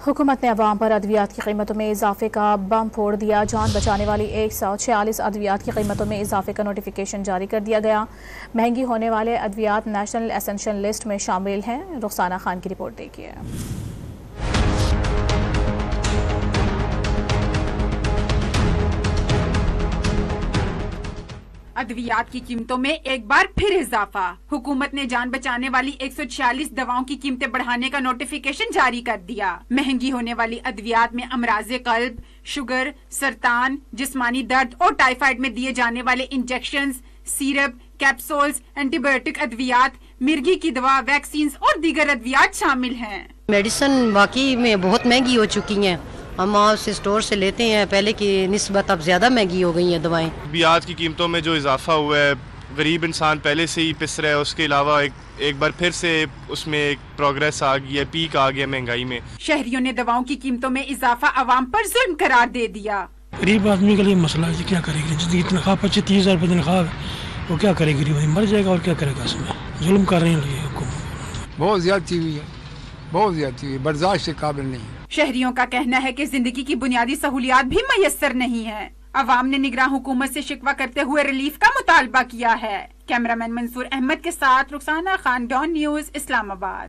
हुकूमत ने अवाम पर अद्वियात की कीमतों में इजाफे का बम फोड़ दिया। जान बचाने वाली 146 अद्वियात की कीमतों में इजाफे का नोटिफिकेशन जारी कर दिया गया। महंगी होने वाले अद्वियात नेशनल एसेंशियल लिस्ट में शामिल हैं। रुखसाना खान की रिपोर्ट देखिए। अद्वियात की कीमतों में एक बार फिर इजाफा। हुकूमत ने जान बचाने वाली 146 दवाओं की कीमतें बढ़ाने का नोटिफिकेशन जारी कर दिया। महंगी होने वाली अद्वियात में अमराज़े कल्ब, शुगर, सरतान, जिस्मानी दर्द और टाइफाइड में दिए जाने वाले इंजेक्शंस, सिरप, कैप्सूल्स, एंटीबायोटिक अद्वियात, मिर्गी की दवा, वैक्सीन और दीगर अद्वियात शामिल हैं। मेडिसिन वाकई में बहुत महंगी हो चुकी हैं। हम आपसे स्टोर से लेते हैं, पहले की निस्बत अब ज़्यादा महंगी हो गई हैं दवाएं। अद्वियात की कीमतों में जो इजाफा हुआ है, गरीब इंसान पहले से ही पिस रहा है। उसके अलावा एक बार फिर से उसमें एक प्रोग्रेस आ गई है, पीक आ गया महंगाई में। शहरियों ने दवाओं की कीमतों में इजाफा अवाम पर जुल्म करार दे दिया। गरीब आदमी के लिए मसला है, क्या करेगी? जिसकी तनख्वाह 25-30 हज़ार तनख्वाह, वो क्या करेगी? गरीब मर जाएगा और क्या करेगा? इसमें जुल्म कर रही है हुकूमत। बहुत ज्यादती हुई है, बहुत ज्यादती हुई, बर्दाश्त के काबिल नहीं है। शहरियों का कहना है कि जिंदगी की बुनियादी सहूलियात भी मयस्सर नहीं है। अवाम ने निगरान हुकूमत से शिकवा करते हुए रिलीफ का मुतालबा किया है। कैमरामैन मंसूर अहमद के साथ रुखसाना खान, डॉन न्यूज़, इस्लामाबाद।